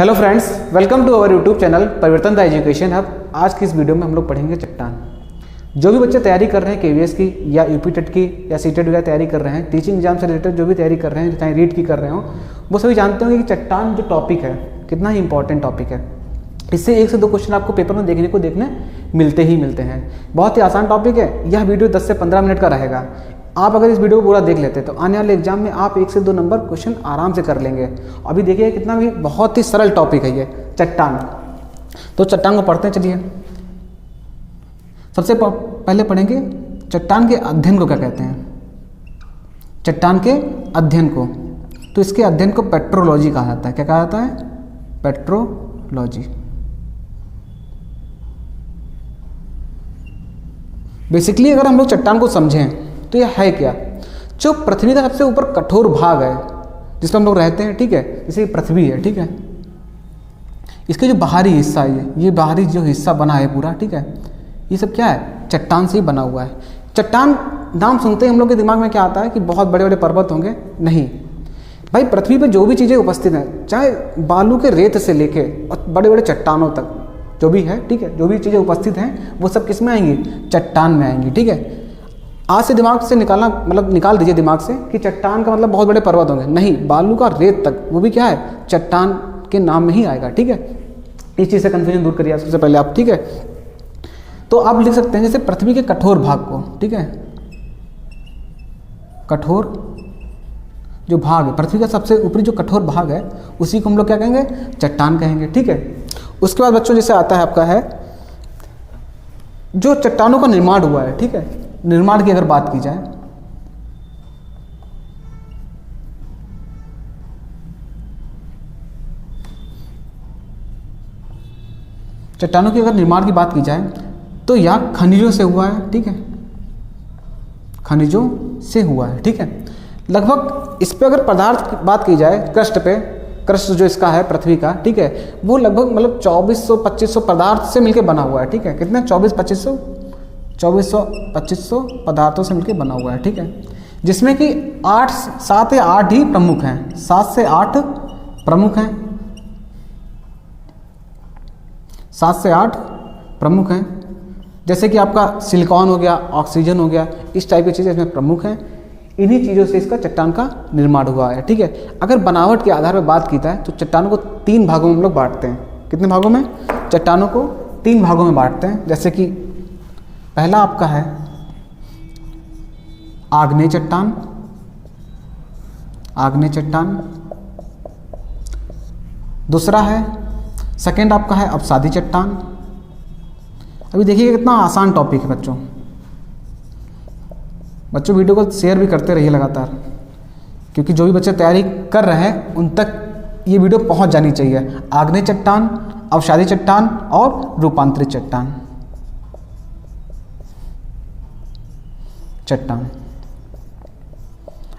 Hello friends, welcome to our YouTube channel Parivartan the education hub. आज की इस video में हम लोग पढ़ेंगे चट्टान। जो भी बच्चे तैयारी कर रहे हैं केवीएस की या यूपी टेट की या सीटेट वगैरह तैयारी कर रहे हैं, टीचिंग एग्जाम से रिलेटेड जो भी तैयारी कर रहे हैं, चाहे रीट की कर रहे हो, वो सभी जानते होंगे कि चट्टान जो टॉपिक है कितना ही इंपॉर्टेंट टॉपिक है। इससे 1 से 2 क्वेश्चन आपको पेपर में देखने मिलते हैं। बहुत ही आसान टॉपिक है। यह वीडियो 10 से 15 मिनट का रहेगा। आप अगर इस वीडियो को पूरा देख लेते तो आने वाले एग्जाम में आप 1 से 2 नंबर क्वेश्चन आराम से कर लेंगे। अभी देखिए कितना भी बहुत ही सरल टॉपिक है ये चट्टान। तो चट्टान को पढ़ते हैं। चलिए सबसे पहले पढ़ेंगे चट्टान के अध्ययन को क्या कहते हैं। चट्टान के अध्ययन को, तो इसके अध्ययन को पेट्रोलॉजी कहा जाता है। क्या कहा जाता है? पेट्रोलॉजी। बेसिकली अगर हम लोग चट्टान को समझें तो यह है क्या? जो पृथ्वी का सबसे ऊपर कठोर भाग है जिसमें हम लोग रहते हैं, ठीक है, जैसे पृथ्वी है, ठीक है, इसके जो बाहरी हिस्सा है, ये बाहरी जो हिस्सा बना है पूरा, ठीक है, ये सब क्या है? चट्टान से ही बना हुआ है। चट्टान नाम सुनते ही हम लोग के दिमाग में क्या आता है कि बहुत बड़े बड़े पर्वत होंगे? नहीं भाई, पृथ्वी पे जो भी चीज़ें उपस्थित हैं, चाहे बालू के रेत से लेके और बड़े बड़े चट्टानों तक जो भी है, ठीक है, जो भी चीज़ें उपस्थित हैं वो सब किस में आएंगी? चट्टान में आएंगी। ठीक है, आज से दिमाग से निकालना, मतलब निकाल दीजिए दिमाग से कि चट्टान का मतलब बहुत बड़े पर्वत होंगे। नहीं, बालू का रेत तक वो भी क्या है? चट्टान के नाम में ही आएगा। ठीक है, इस चीज़ से कन्फ्यूजन दूर करिए सबसे पहले आप। ठीक है, तो आप लिख सकते हैं जैसे पृथ्वी के कठोर भाग को, ठीक है, कठोर जो भाग है, पृथ्वी का सबसे ऊपरी जो कठोर भाग है उसी को हम लोग क्या कहेंगे? चट्टान कहेंगे। ठीक है, उसके बाद बच्चों जैसे आता है आपका है जो चट्टानों का निर्माण हुआ है। ठीक है, निर्माण की अगर बात की जाए, चट्टानों की अगर निर्माण की बात की जाए तो यह खनिजों से हुआ है। ठीक है, खनिजों से हुआ है। ठीक है, लगभग इस पे अगर पदार्थ की बात की जाए, क्रस्ट जो इसका है पृथ्वी का, ठीक है, वो लगभग मतलब 2400-2500 पदार्थ से मिलकर बना हुआ है। ठीक है, कितने? 2400-2500 पदार्थों से मिलकर बना हुआ है। ठीक है, जिसमें कि 7 या 8 ही प्रमुख हैं। 7 से 8 प्रमुख हैं। 7 से 8 प्रमुख हैं। जैसे कि आपका सिलिकॉन हो गया, ऑक्सीजन हो गया, इस टाइप की चीज़ें इसमें प्रमुख हैं। इन्हीं चीज़ों से इसका चट्टान का निर्माण हुआ है। ठीक है, अगर बनावट के आधार पर बात की जाए तो चट्टानों को 3 भागों में हम लोग बांटते हैं। कितने भागों में? चट्टानों को 3 भागों में बांटते हैं। जैसे कि पहला आपका है आग्नेय चट्टान, आग्नेय चट्टान। दूसरा है, सेकंड आपका है अपसादी चट्टान। अभी देखिए कितना आसान टॉपिक है बच्चों। वीडियो को शेयर भी करते रहिए लगातार, क्योंकि जो भी बच्चे तैयारी कर रहे हैं उन तक ये वीडियो पहुंच जानी चाहिए। आग्नेय चट्टान, अपसादी चट्टान और रूपांतरित चट्टान।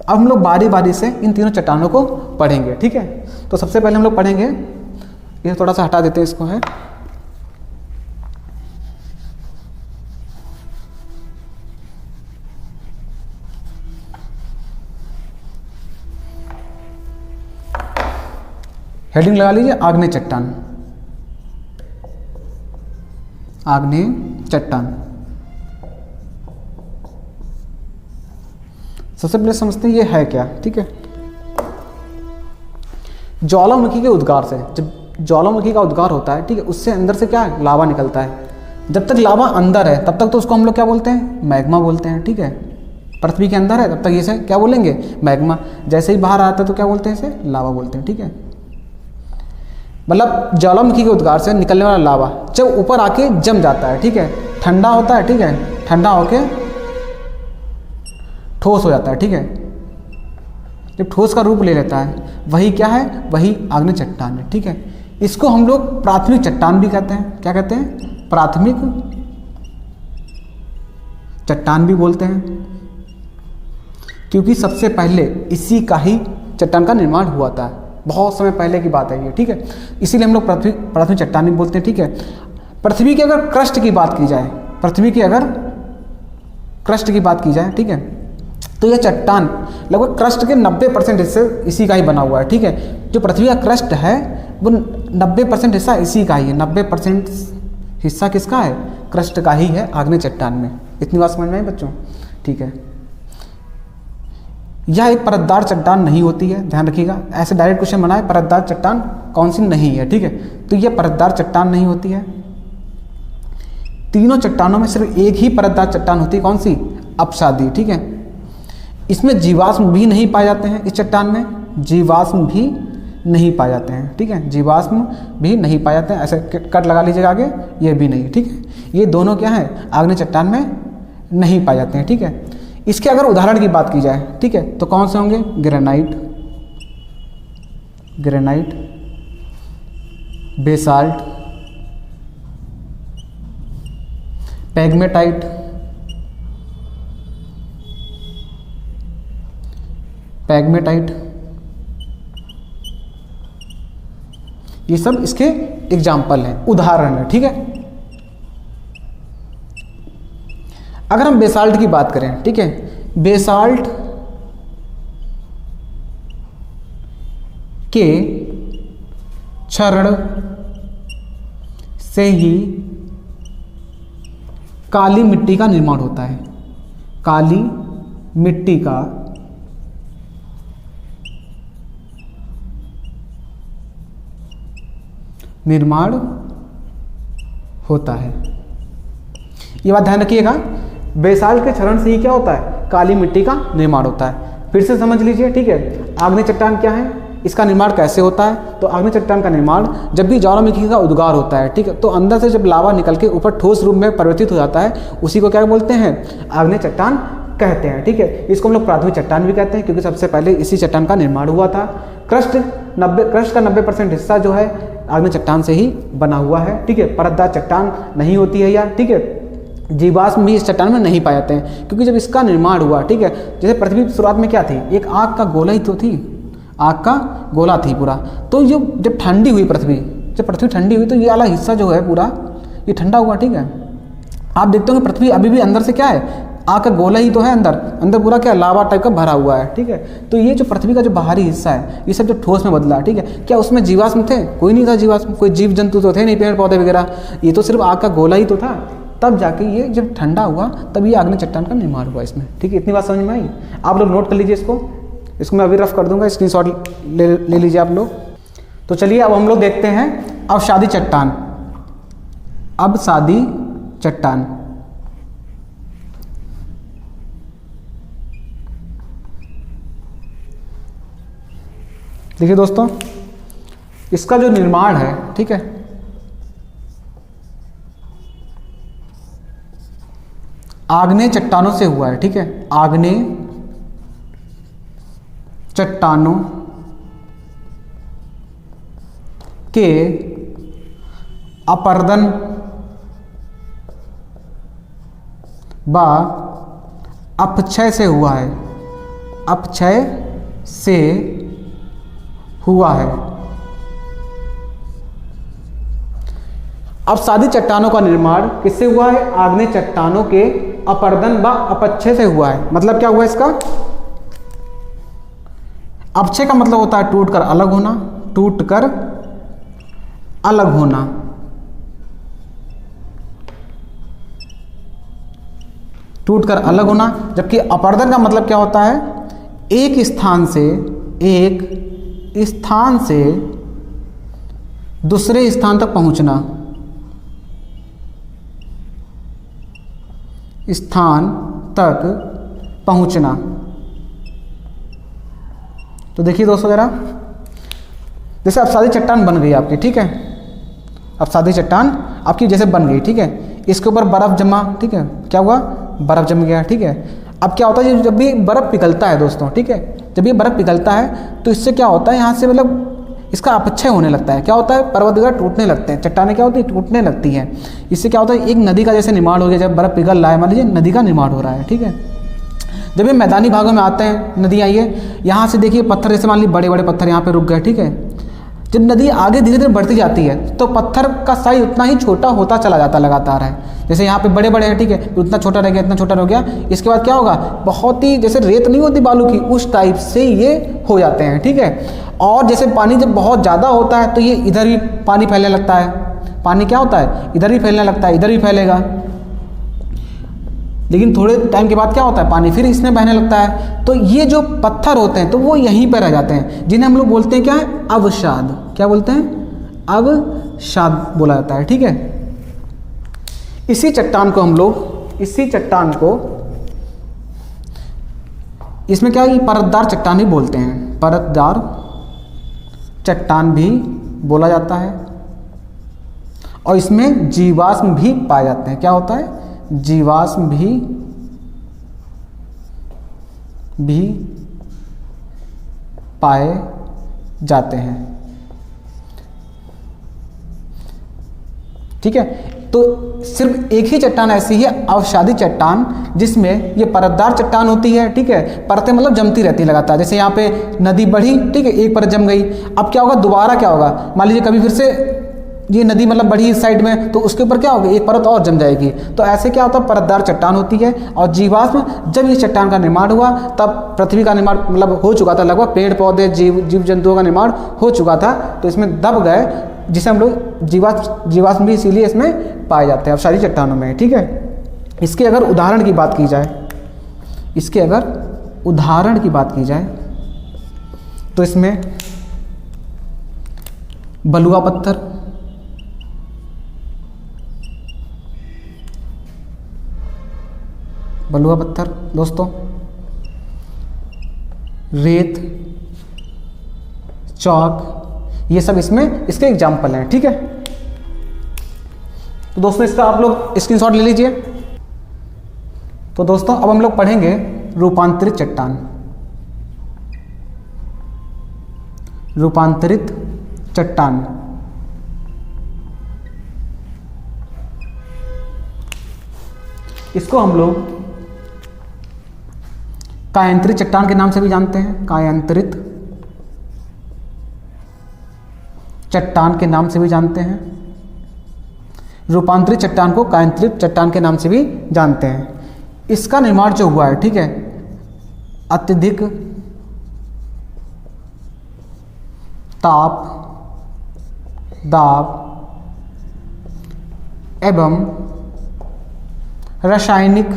अब हम लोग बारी बारी से इन तीनों चट्टानों को पढ़ेंगे। ठीक है, तो सबसे पहले हम लोग पढ़ेंगे, ये थोड़ा सा हटा देते हैं इसको, है हेडिंग लगा लीजिए आग्नेय चट्टान। आग्नेय चट्टान सबसे पहले समझते हैं ये है क्या। ठीक है, ज्वालामुखी के उद्गार से, जब ज्वालामुखी का उद्गार होता है, ठीक है, उससे अंदर से क्या है? लावा निकलता है। जब तक लावा अंदर है तब तक तो उसको हम लोग क्या बोलते हैं? मैग्मा बोलते हैं। ठीक है, पृथ्वी के अंदर है तब तक ये से क्या बोलेंगे? मैग्मा। जैसे ही बाहर आता है तो क्या बोलते हैं? इसे लावा बोलते हैं। ठीक है, मतलब ज्वालामुखी के उद्गार से निकलने वाला लावा जब ऊपर आके जम जाता है, ठीक है, ठंडा होता है, ठीक है, ठंडा होके ठोस हो जाता है। ठीक है, जब ठोस का रूप ले लेता है वही क्या है? वही आग्नेय चट्टान है। ठीक है, इसको हम लोग प्राथमिक चट्टान भी कहते हैं। क्या कहते हैं? प्राथमिक चट्टान भी बोलते हैं, क्योंकि सबसे पहले इसी का ही चट्टान का निर्माण हुआ था। बहुत समय पहले की बात है ये। ठीक है, इसीलिए हम लोग प्राथमिक चट्टान भी बोलते हैं। ठीक है, पृथ्वी की अगर क्रस्ट की बात की जाए, पृथ्वी की अगर क्रस्ट की बात की जाए, ठीक है, तो यह चट्टान लगभग क्रस्ट के 90% हिस्से इसी का ही बना हुआ है। ठीक है, जो पृथ्वी का क्रस्ट है वो 90% हिस्सा इसी का ही है। 90% हिस्सा किसका है? क्रस्ट का ही है आग्नेय चट्टान में। इतनी बात समझ में आई बच्चों? ठीक है। यह एक परतदार चट्टान नहीं होती है, ध्यान रखिएगा। ऐसे डायरेक्ट क्वेश्चन बना है, परतदार चट्टान कौन सी नहीं है, ठीक है। तो यह परतदार चट्टान नहीं होती है। तीनों चट्टानों में सिर्फ एक ही परतदार चट्टान होती है, कौन सी? अपसादी, ठीक है। इसमें जीवाश्म भी नहीं पाए जाते हैं। इस चट्टान में जीवाश्म भी नहीं पाए जाते हैं, ठीक है। जीवाश्म भी नहीं पाए जाते हैं, ऐसे कट लगा लीजिएगा आगे, ये भी नहीं, ठीक है। ये दोनों क्या है? आग्नेय चट्टान में नहीं पाए जाते हैं, ठीक है। इसके अगर उदाहरण की बात की जाए, ठीक है, तो कौन से होंगे? ग्रेनाइट, ग्रेनाइट, बेसाल्ट, पैग्मेटाइट, पैग्मेटाइट, ये सब इसके एग्जाम्पल हैं, उदाहरण है, ठीक है। अगर हम बेसाल्ट की बात करें, ठीक है, बेसाल्ट के क्षरण से ही काली मिट्टी का निर्माण होता है। काली मिट्टी का निर्माण होता है। ये बात ध्यान रखिएगा, बेसाल्ट के क्षरण से ही क्या होता है? काली मिट्टी का निर्माण होता है। फिर से समझ लीजिए, ठीक है। आग्नेय चट्टान क्या है, इसका निर्माण कैसे होता है? तो आग्नेय चट्टान का निर्माण जब भी ज्वालामुखी का उद्गार होता है, ठीक है, तो अंदर से जब लावा निकल के ऊपर ठोस रूप में परिवर्तित हो जाता है, उसी को क्या बोलते हैं? आग्नेय चट्टान कहते हैं, ठीक है। इसको हम लोग प्राथमिक चट्टान भी कहते हैं, क्योंकि सबसे पहले इसी चट्टान का निर्माण हुआ था। क्रस्ट का 90% हिस्सा जो है आग्नेय चट्टान से ही बना हुआ है, ठीक है। परतदार चट्टान नहीं होती है यार, ठीक है। जीवाश्म भी इस चट्टान में नहीं पाए जाते हैं, क्योंकि जब इसका निर्माण हुआ, ठीक है, जैसे पृथ्वी शुरुआत में क्या थी? एक आग का गोला ही तो थी, आग का गोला थी पूरा। तो ये जब ठंडी हुई पृथ्वी, जब पृथ्वी ठंडी हुई तो ये वाला हिस्सा जो है पूरा ये ठंडा हुआ, ठीक है। आप देखते होंगे पृथ्वी अभी भी अंदर से क्या है? आग का गोला ही तो है, अंदर पूरा क्या लावा टाइप का भरा हुआ है, ठीक है। तो ये जो पृथ्वी का जो बाहरी हिस्सा है, ये सब जो ठोस में बदला, ठीक है, क्या उसमें जीवाश्म थे? कोई नहीं था जीवाश्म, कोई जीव जंतु तो थे नहीं, पेड़ पौधे वगैरह। ये तो सिर्फ आग का गोला ही तो था। तब जाके ये जब ठंडा हुआ तब ये आग्नेय चट्टान का निर्माण हुआ इसमें, ठीक है। इतनी बात समझ में आई? आप लोग नोट कर लीजिए इसको मैं अभी रफ कर दूंगा, स्क्रीनशॉट ले लीजिए आप लोग। तो चलिए अब हम लोग देखते हैं अवसादी चट्टान। अवसादी चट्टान, देखिए दोस्तों, इसका जो निर्माण है, ठीक है, आग्नेय चट्टानों से हुआ है, ठीक है। आग्नेय चट्टानों के अपर्दन व अपक्षय से हुआ है, अपक्षय से हुआ है। अवसादी चट्टानों का निर्माण किससे हुआ है? आग्नेय चट्टानों के अपर्दन व अपक्षय से हुआ है। मतलब क्या हुआ इसका? अपक्षय का मतलब होता है टूटकर अलग होना, टूटकर अलग होना। टूटकर अलग होना। जबकि अपर्दन का मतलब क्या होता है? एक स्थान से दूसरे स्थान तक पहुंचना, स्थान तक पहुंचना। तो देखिए दोस्तों जरा, जैसे अवसादी चट्टान बन गई आपकी, ठीक है, अवसादी चट्टान आपकी जैसे बन गई, ठीक है, इसके ऊपर बर्फ जमा, ठीक है, क्या हुआ? बर्फ जम गया, ठीक है। अब क्या होता है, जब भी बर्फ पिघलता है दोस्तों, ठीक है, जब ये बर्फ पिघलता है तो इससे क्या होता है, यहाँ से मतलब इसका अपक्षय होने लगता है। क्या होता है? पर्वत वगैरह टूटने लगते हैं, चट्टानें क्या होती है? टूटने लगती हैं। इससे क्या होता है? एक नदी का जैसे निर्माण हो गया। जब बर्फ पिघल रहा है, मान लीजिए नदी का निर्माण हो रहा है, ठीक है। जब ये मैदानी भागों में आते हैं, नदी आई है, यहाँ से देखिए पत्थर, जैसे मान लीजिए बड़े बड़े पत्थर यहाँ पे रुक गए, ठीक है। जब नदी आगे धीरे धीरे बढ़ती जाती है तो पत्थर का साइज उतना ही छोटा होता चला जाता लगातार है। जैसे यहाँ पे बड़े बड़े हैं, ठीक है, तो उतना छोटा रह गया, इतना छोटा हो गया। इसके बाद क्या होगा? बहुत ही जैसे रेत नहीं होती बालू की, उस टाइप से ये हो जाते हैं, ठीक है। और जैसे पानी जब बहुत ज़्यादा होता है तो ये इधर भी पानी फैलने लगता है, पानी क्या होता है इधर भी फैलने लगता है, इधर भी फैलेगा। लेकिन थोड़े टाइम के बाद क्या होता है, पानी फिर इसमें बहने लगता है। तो ये जो पत्थर होते हैं तो वो यहीं पर रह जाते हैं, जिन्हें हम लोग बोलते हैं क्या है, अवसाद। क्या बोलते हैं, अवसाद बोला जाता है। ठीक है, इसी चट्टान को हम लोग, इसी चट्टान को, इसमें क्या है, परतदार चट्टान ही बोलते हैं, परतदार चट्टान भी बोला जाता है। और इसमें जीवाश्म भी पाए जाते हैं। क्या होता है, जीवाश्म भी पाए जाते हैं। ठीक है, तो सिर्फ एक ही चट्टान ऐसी है अवसादी चट्टान, जिसमें ये परतदार चट्टान होती है। ठीक है, परतें मतलब जमती रहती है लगातार। जैसे यहाँ पे नदी बढ़ी, ठीक है, एक परत जम गई, अब क्या होगा, दोबारा क्या होगा, मान लीजिए कभी फिर से ये नदी मतलब बढ़ी इस साइड में, तो उसके ऊपर क्या होगा, एक परत और जम जाएगी। तो ऐसे क्या होता है, परतदार चट्टान होती है। और जीवाश्म, जब ये चट्टान का निर्माण हुआ तब पृथ्वी का निर्माण मतलब हो चुका था, लगभग पेड़ पौधे जीव जंतुओं का निर्माण हो चुका था, तो इसमें दब गए, जिसे हम लोग जीवाश्म भी इसीलिए इसमें पाए जाते हैं अवसादी चट्टानों में। ठीक है, इसके अगर उदाहरण की बात की जाए, इसके अगर उदाहरण की बात की जाए तो इसमें बलुआ पत्थर, बलुआ पत्थर दोस्तों, रेत, चौक, ये सब इसमें इसके एग्जाम्पल हैं। ठीक है, तो दोस्तों इसका आप लोग स्क्रीनशॉट ले लीजिए। तो दोस्तों अब हम लोग पढ़ेंगे रूपांतरित चट्टान। रूपांतरित चट्टान, इसको हम लोग कायांतरित चट्टान के नाम से भी जानते हैं, कायांतरित चट्टान के नाम से भी जानते हैं। रूपांतरित चट्टान को कायांतरित चट्टान के नाम से भी जानते हैं। इसका निर्माण जो हुआ है, ठीक है, अत्यधिक ताप, दाब एवं रासायनिक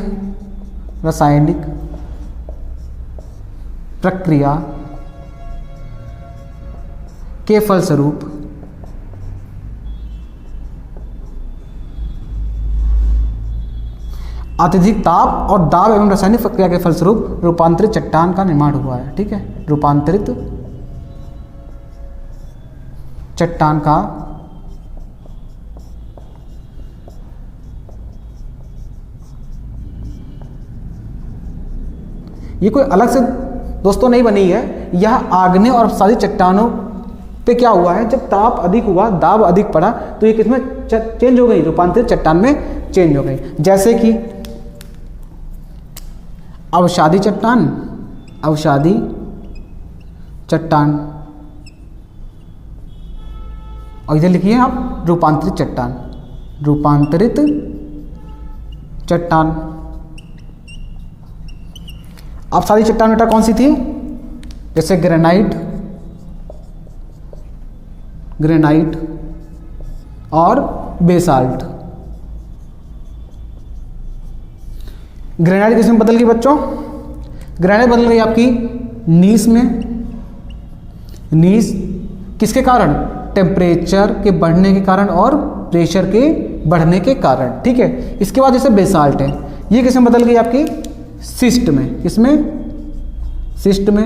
प्रक्रिया के फलस्वरूप अत्यधिक ताप और दाब एवं रासायनिक प्रक्रिया के फलस्वरूप रूपांतरित चट्टान का निर्माण हुआ है। ठीक है, रूपांतरित चट्टान का ये कोई अलग से दोस्तों नहीं बनी है, यह आग्नेय और अवसादी चट्टानों पे क्या हुआ है, जब ताप अधिक हुआ, दाब अधिक पड़ा, तो ये किसमें चेंज हो गई, रूपांतरित चट्टान में चेंज हो गई। जैसे कि अवसादी चट्टान, अवसादी चट्टान, और इधर लिखिए आप रूपांतरित चट्टान, रूपांतरित चट्टान। अवसादी चट्टान बेटा कौन सी थी, जैसे ग्रेनाइट, ग्रेनाइट और बेसाल्ट। ग्रेनाइट किसमें बदल गई बच्चों, ग्रेनाइट बदल गई आपकी नीस में। नीस किसके कारण, टेम्परेचर के बढ़ने के कारण और प्रेशर के बढ़ने के कारण। ठीक है, इसके बाद जैसे बेसाल्ट है, ये किसमें बदल गई आपकी सिस्ट में, किसमें, सिस्ट में।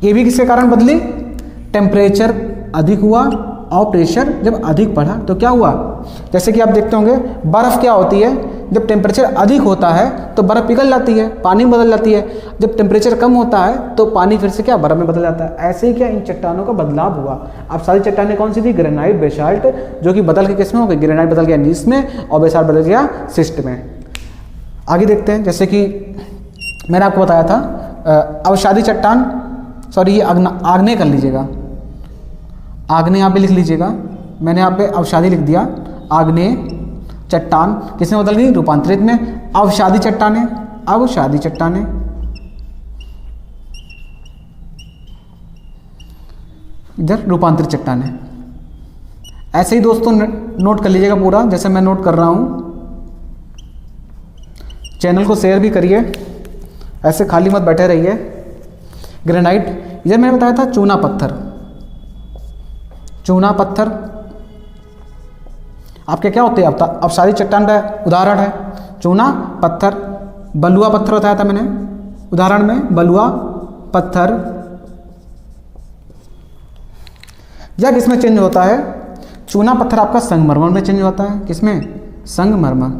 ये भी किसके कारण बदली, टेम्परेचर अधिक हुआ और प्रेशर जब अधिक बढ़ा तो क्या हुआ, जैसे कि आप देखते होंगे बर्फ़ क्या होती है, जब टेम्परेचर अधिक होता है तो बर्फ़ पिघल जाती है, पानी में बदल जाती है, जब टेम्परेचर कम होता है तो पानी फिर से क्या बर्फ़ में बदल जाता है। ऐसे ही क्या इन चट्टानों का बदलाव हुआ। अब सारी चट्टानें कौन सी थी, ग्रेनाइट, बेसाल्ट, जो कि बदल के किस में हो गई, ग्रेनाइट बदल गया नीस में और बेसाल्ट बदल गया सिस्ट में। आगे देखते हैं, जैसे कि मैंने आपको बताया था अवसादी चट्टान, सॉरी ये आग्नेय कर लीजिएगा, आग्नेय यहाँ पे लिख लीजिएगा, मैंने यहाँ पे अवसादी लिख दिया। आग्नेय चट्टान किसमें बदल गई, रूपांतरित में। अवसादी चट्टानें, अवसादी चट्टानें इधर रूपांतरित चट्टानें। ऐसे ही दोस्तों नोट कर लीजिएगा पूरा, जैसे मैं नोट कर रहा हूँ। चैनल को शेयर भी करिए, ऐसे खाली मत बैठे रहिए। ग्रेनाइट, इधर मैंने बताया था चूना पत्थर। चूना पत्थर आपके क्या होते हैं? अब सारी चट्टान का उदाहरण है चूना पत्थर। बलुआ पत्थर बताया था मैंने उदाहरण में, बलुआ पत्थर। यह किसमें चेंज होता है? चूना पत्थर आपका संगमरमर में चेंज होता है। किसमें? संगमरमर,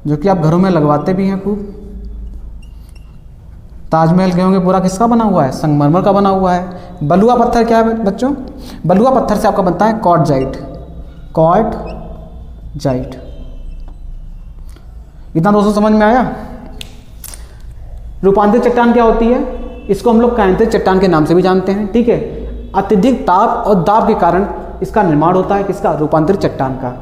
जो कि आप घरों में लगवाते भी हैं खूब। ताजमहल गए होंगे, पूरा किसका बना हुआ है? संगमरमर का बना हुआ है। बलुआ पत्थर क्या है बच्चों? बलुआ पत्थर से आपका बनता है क्वार्टजाइट। क्वार्टजाइट। इतना दोस्तों समझ में आया? रूपांतरित चट्टान क्या होती है? इसको हम लोग कायांतरित चट्टान के नाम से भी जानते हैं, ठीक है। अत्यधिक ताप और दाब के कारण इसका निर्माण होता है। किसका? रूपांतरित चट्टान का।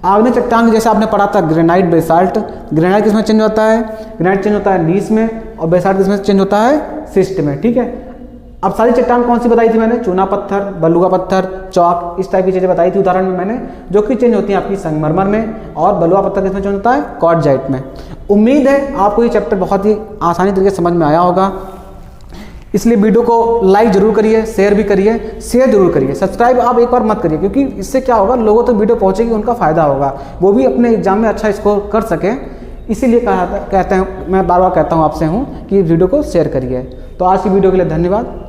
आग्नेय चट्टान जैसे आपने पढ़ा था ग्रेनाइट, बेसाल्ट। ग्रेनाइट किसमें चेंज होता है? ग्रेनाइट चेंज होता है नीस में, और बेसाल्ट किसमें चेंज होता है? सिस्ट में, ठीक है। अब सारी चट्टान कौन सी बताई थी मैंने? चूना पत्थर, बलुआ पत्थर, चौक, इस टाइप की चीजें बताई थी उदाहरण में मैंने, जो कि चेंज होती हैं आपकी संगमरमर में, और बलुआ पत्थर किसमें चेंज होता है? क्वार्टजाइट में। उम्मीद है आपको ये चैप्टर बहुत ही आसानी तरीके से समझ में आया होगा। इसलिए वीडियो को लाइक जरूर करिए, शेयर भी करिए, शेयर जरूर करिए। सब्सक्राइब आप एक बार मत करिए, क्योंकि इससे क्या होगा, लोगों तक वीडियो पहुंचेगी, उनका फायदा होगा, वो भी अपने एग्जाम में अच्छा स्कोर कर सके। इसीलिए कहते हैं, मैं बार बार कहता हूँ आपसे कि वीडियो को शेयर करिए। तो आज की वीडियो के लिए धन्यवाद।